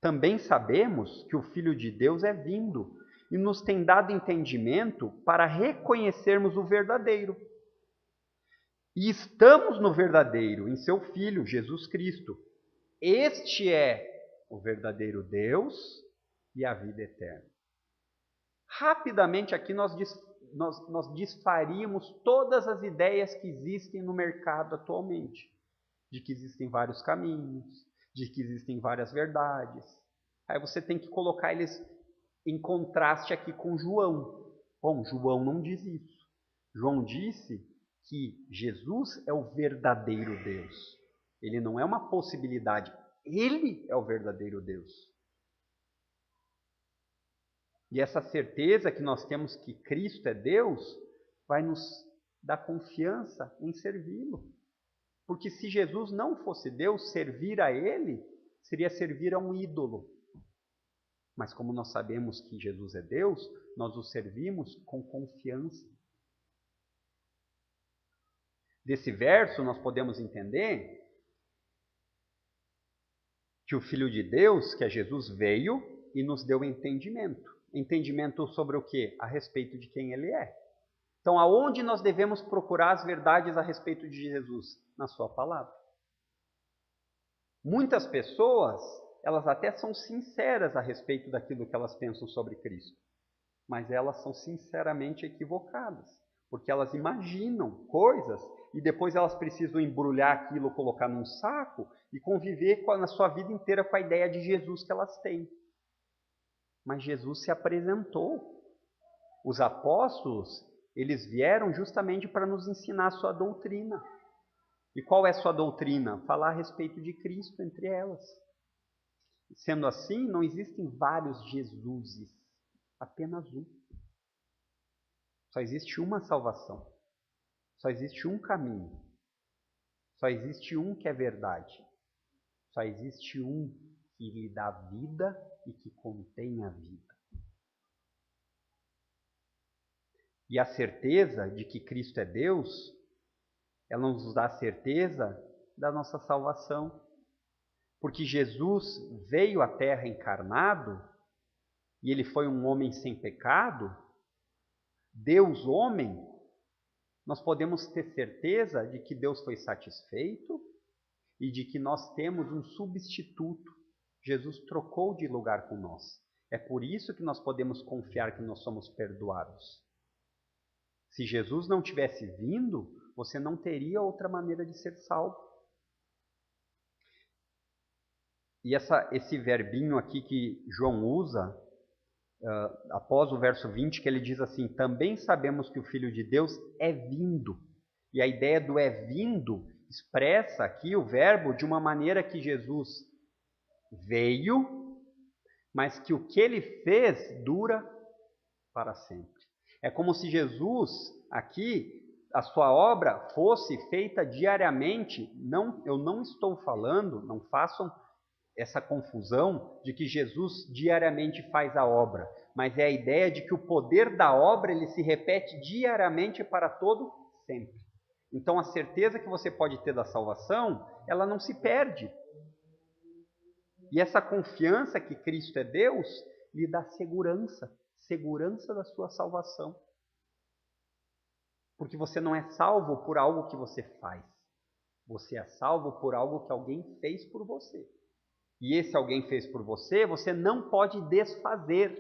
Também sabemos que o Filho de Deus é vindo e nos tem dado entendimento para reconhecermos o verdadeiro. E estamos no verdadeiro, em seu Filho, Jesus Cristo. Este é o verdadeiro Deus e a vida eterna. Rapidamente aqui nós desfaríamos todas as ideias que existem no mercado atualmente. De que existem vários caminhos, de que existem várias verdades. Aí você tem que colocar eles em contraste aqui com João. Bom, João não diz isso. João disse que Jesus é o verdadeiro Deus. Ele não é uma possibilidade, ele é o verdadeiro Deus. E essa certeza que nós temos que Cristo é Deus, vai nos dar confiança em servi-lo. Porque se Jesus não fosse Deus, servir a Ele seria servir a um ídolo. Mas como nós sabemos que Jesus é Deus, nós o servimos com confiança. Desse verso nós podemos entender que o Filho de Deus, que é Jesus, veio e nos deu entendimento. Entendimento sobre o quê? A respeito de quem Ele é. Então, aonde nós devemos procurar as verdades a respeito de Jesus? Na sua palavra. Muitas pessoas, elas até são sinceras a respeito daquilo que elas pensam sobre Cristo. Mas elas são sinceramente equivocadas. Porque elas imaginam coisas e depois elas precisam embrulhar aquilo, colocar num saco e conviver na sua vida inteira com a ideia de Jesus que elas têm. Mas Jesus se apresentou. Os apóstolos, eles vieram justamente para nos ensinar a sua doutrina. E qual é a sua doutrina? Falar a respeito de Cristo entre elas. Sendo assim, não existem vários Jesuses, apenas um. Só existe uma salvação. Só existe um caminho. Só existe um que é verdade. Só existe um que lhe dá vida e que contém a vida. E a certeza de que Cristo é Deus, ela nos dá a certeza da nossa salvação. Porque Jesus veio à Terra encarnado, e Ele foi um homem sem pecado, Deus homem, nós podemos ter certeza de que Deus foi satisfeito e de que nós temos um substituto. Jesus trocou de lugar com nós. É por isso que nós podemos confiar que nós somos perdoados. Se Jesus não tivesse vindo, você não teria outra maneira de ser salvo. E esse verbinho aqui que João usa, após o verso 20, que ele diz assim: também sabemos que o Filho de Deus é vindo. E a ideia do é vindo expressa aqui o verbo de uma maneira que Jesus veio, mas que o que ele fez dura para sempre. É como se Jesus, aqui, a sua obra fosse feita diariamente. Não, eu não estou falando, não façam essa confusão de que Jesus diariamente faz a obra, mas é a ideia de que o poder da obra ele se repete diariamente para todo sempre. Então a certeza que você pode ter da salvação, ela não se perde. E essa confiança que Cristo é Deus, lhe dá segurança da sua salvação. Porque você não é salvo por algo que você faz. Você é salvo por algo que alguém fez por você. E esse alguém fez por você, você não pode desfazer.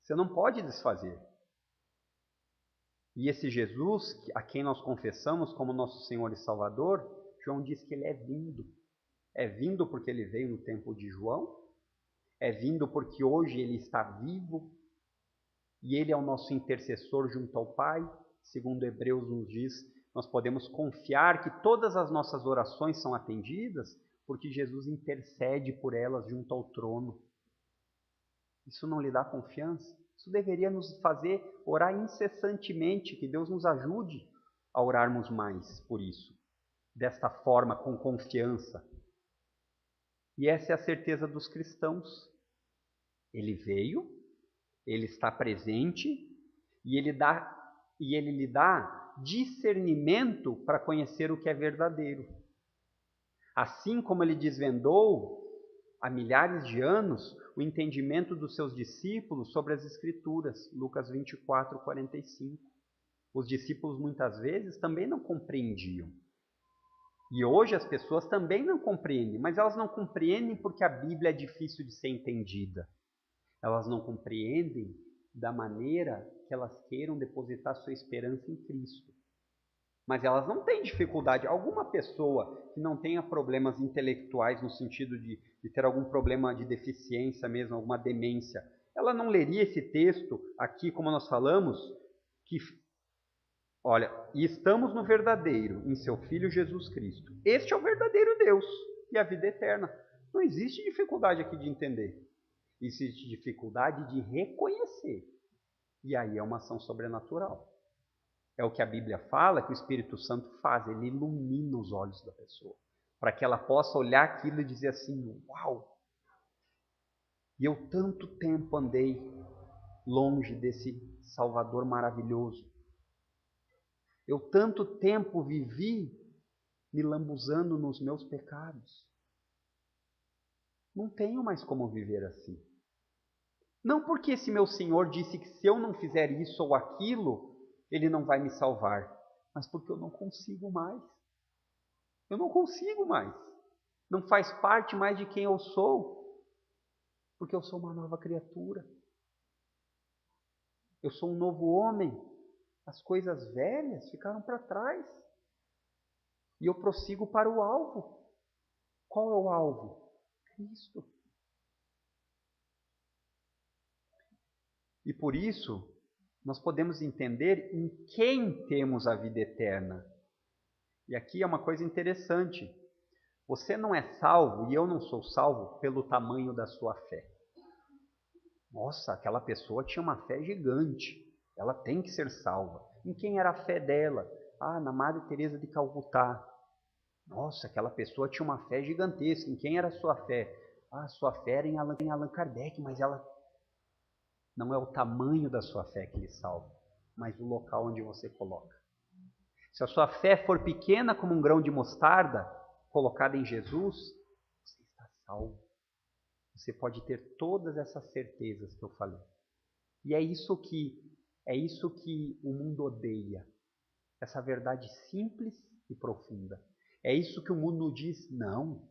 Você não pode desfazer. E esse Jesus, a quem nós confessamos como nosso Senhor e Salvador, João diz que ele é vindo. É vindo porque ele veio no tempo de João. É vindo porque hoje ele está vivo. E ele é o nosso intercessor junto ao Pai. Segundo Hebreus nos diz, nós podemos confiar que todas as nossas orações são atendidas, porque Jesus intercede por elas junto ao trono. Isso não lhe dá confiança? Isso deveria nos fazer orar incessantemente, que Deus nos ajude a orarmos mais por isso, desta forma, com confiança. E essa é a certeza dos cristãos. Ele veio, ele está presente e ele lhe dá discernimento para conhecer o que é verdadeiro. Assim como ele desvendou há milhares de anos o entendimento dos seus discípulos sobre as Escrituras, Lucas 24, 45. Os discípulos muitas vezes também não compreendiam. E hoje as pessoas também não compreendem, mas elas não compreendem porque a Bíblia é difícil de ser entendida. Elas não compreendem da maneira que elas queiram depositar sua esperança em Cristo. Mas elas não têm dificuldade. Alguma pessoa que não tenha problemas intelectuais no sentido de ter algum problema de deficiência mesmo, alguma demência, ela não leria esse texto aqui, como nós falamos, que Olha, e estamos no verdadeiro, em seu Filho Jesus Cristo. Este é o verdadeiro Deus e a vida eterna. Não existe dificuldade aqui de entender. Existe dificuldade de reconhecer. E aí é uma ação sobrenatural. É o que a Bíblia fala que o Espírito Santo faz. Ele ilumina os olhos da pessoa. Para que ela possa olhar aquilo e dizer assim, uau! E eu tanto tempo andei longe desse Salvador maravilhoso. Eu tanto tempo vivi me lambuzando nos meus pecados. Não tenho mais como viver assim. Não porque esse meu Senhor disse que se eu não fizer isso ou aquilo, Ele não vai me salvar, mas porque eu não consigo mais. Eu não consigo mais. Não faz parte mais de quem eu sou, porque eu sou uma nova criatura. Eu sou um novo homem. As coisas velhas ficaram para trás. E eu prossigo para o alvo. Qual é o alvo? Cristo. E por isso, nós podemos entender em quem temos a vida eterna. E aqui é uma coisa interessante. Você não é salvo, e eu não sou salvo, pelo tamanho da sua fé. Nossa, aquela pessoa tinha uma fé gigante. Ela tem que ser salva. Em quem era a fé dela? Ah, na Madre Teresa de Calcutá. Nossa, aquela pessoa tinha uma fé gigantesca. Em quem era a sua fé? Ah, sua fé era em Allan Kardec, mas ela não é o tamanho da sua fé que lhe salva, mas o local onde você coloca. Se a sua fé for pequena como um grão de mostarda, colocada em Jesus, você está salvo. Você pode ter todas essas certezas que eu falei. E é isso que o mundo odeia. Essa verdade simples e profunda. É isso que o mundo diz, não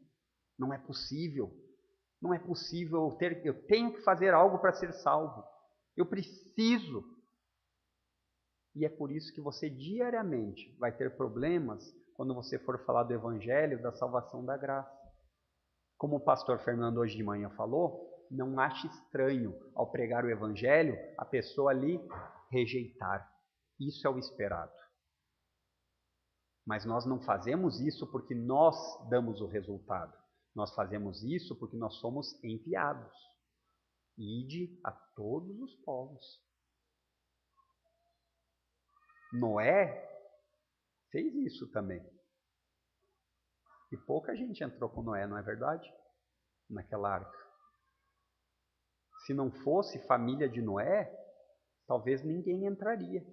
é possível. Não é possível, eu tenho que fazer algo para ser salvo. Eu preciso. E é por isso que você diariamente vai ter problemas quando você for falar do Evangelho, da salvação da graça. Como o pastor Fernando hoje de manhã falou, não ache estranho ao pregar o Evangelho a pessoa ali rejeitar. Isso é o esperado. Mas nós não fazemos isso porque nós damos o resultado. Nós fazemos isso porque nós somos enviados. Ide a todos os povos. Noé fez isso também. E pouca gente entrou com Noé, não é verdade? Naquela arca. Se não fosse família de Noé, talvez ninguém entraria.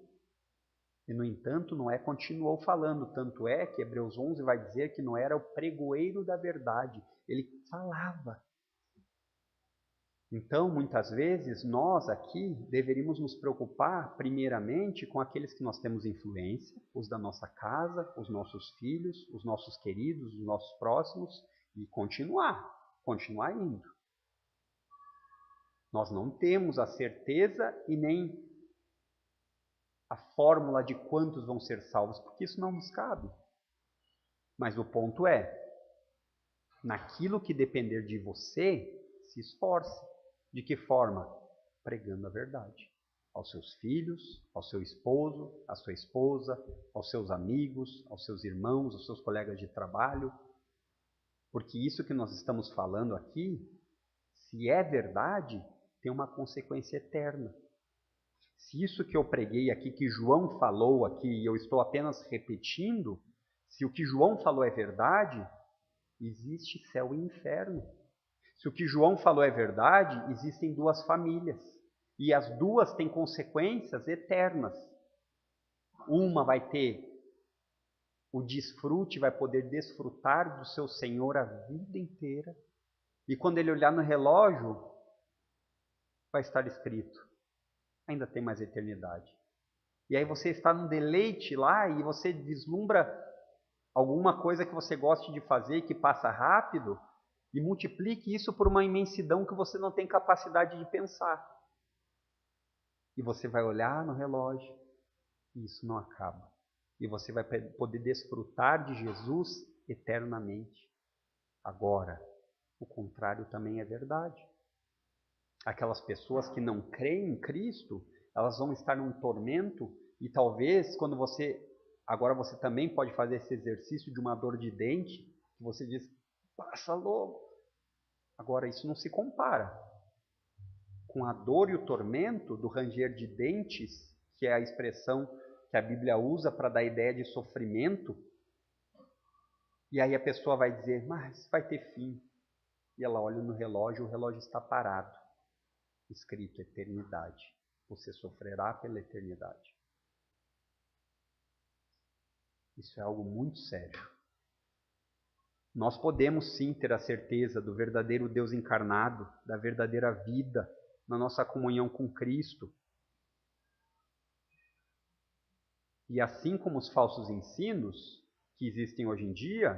E, no entanto, Noé continuou falando. Tanto é que Hebreus 11 vai dizer que Noé era o pregoeiro da verdade. Ele falava. Então, muitas vezes, nós aqui deveríamos nos preocupar, primeiramente, com aqueles que nós temos influência, os da nossa casa, os nossos filhos, os nossos queridos, os nossos próximos, e continuar indo. Nós não temos a certeza e nem a fórmula de quantos vão ser salvos, porque isso não nos cabe. Mas o ponto é, naquilo que depender de você, se esforce. De que forma? Pregando a verdade. Aos seus filhos, ao seu esposo, à sua esposa, aos seus amigos, aos seus irmãos, aos seus colegas de trabalho. Porque isso que nós estamos falando aqui, se é verdade, tem uma consequência eterna. Se isso que eu preguei aqui, que João falou aqui, e eu estou apenas repetindo, se o que João falou é verdade, existe céu e inferno. Se o que João falou é verdade, existem duas famílias. E as duas têm consequências eternas. Uma vai ter o desfrute, vai poder desfrutar do seu Senhor a vida inteira. E quando ele olhar no relógio, vai estar escrito: ainda tem mais eternidade. E aí você está num deleite lá e você vislumbra alguma coisa que você goste de fazer que passa rápido e multiplique isso por uma imensidão que você não tem capacidade de pensar. E você vai olhar no relógio e isso não acaba. E você vai poder desfrutar de Jesus eternamente. Agora, o contrário também é verdade. Aquelas pessoas que não creem em Cristo, elas vão estar num tormento E talvez agora você também pode fazer esse exercício de uma dor de dente, que você diz, passa logo. Agora isso não se compara com a dor e o tormento do ranger de dentes, que é a expressão que a Bíblia usa para dar a ideia de sofrimento. E aí a pessoa vai dizer, mas vai ter fim. E ela olha no relógio, o relógio está parado, escrito eternidade. Você sofrerá pela eternidade. Isso é algo muito sério. Nós podemos sim ter a certeza do verdadeiro Deus encarnado, da verdadeira vida, na nossa comunhão com Cristo. E assim como os falsos ensinos que existem hoje em dia,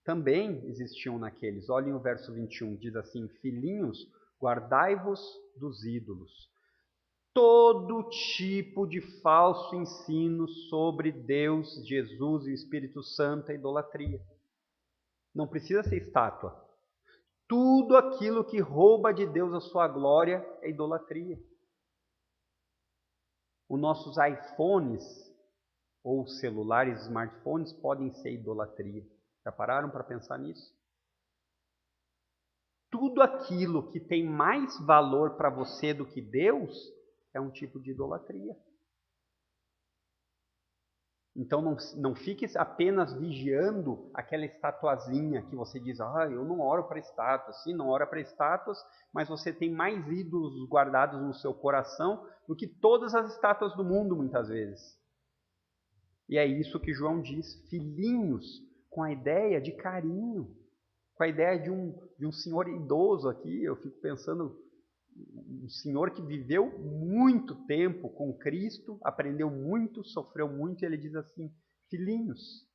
também existiam naqueles. Olhem o verso 21, diz assim, filhinhos, guardai-vos dos ídolos. Todo tipo de falso ensino sobre Deus, Jesus e o Espírito Santo é idolatria. Não precisa ser estátua. Tudo aquilo que rouba de Deus a sua glória é idolatria. Os nossos iPhones ou celulares, smartphones podem ser idolatria. Já pararam para pensar nisso? Tudo aquilo que tem mais valor para você do que Deus é um tipo de idolatria. Então não fique apenas vigiando aquela estatuazinha que você diz, eu não oro para estátuas. Sim, não ora para estátuas, mas você tem mais ídolos guardados no seu coração do que todas as estátuas do mundo, muitas vezes. E é isso que João diz, filhinhos, com a ideia de carinho, com a ideia de um senhor idoso aqui. Eu fico pensando, um senhor que viveu muito tempo com Cristo, aprendeu muito, sofreu muito, e ele diz assim, filhinhos,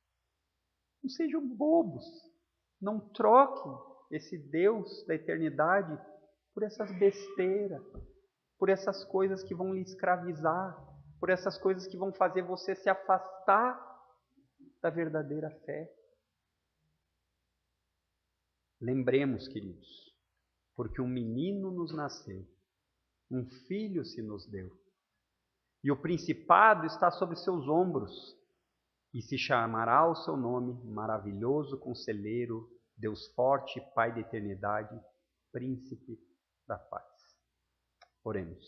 não sejam bobos, não troquem esse Deus da eternidade por essas besteiras, por essas coisas que vão lhe escravizar, por essas coisas que vão fazer você se afastar da verdadeira fé. Lembremos, queridos, porque um menino nos nasceu, um filho se nos deu, e o principado está sobre seus ombros, e se chamará o seu nome, maravilhoso conselheiro, Deus forte, Pai da eternidade, príncipe da paz. Oremos.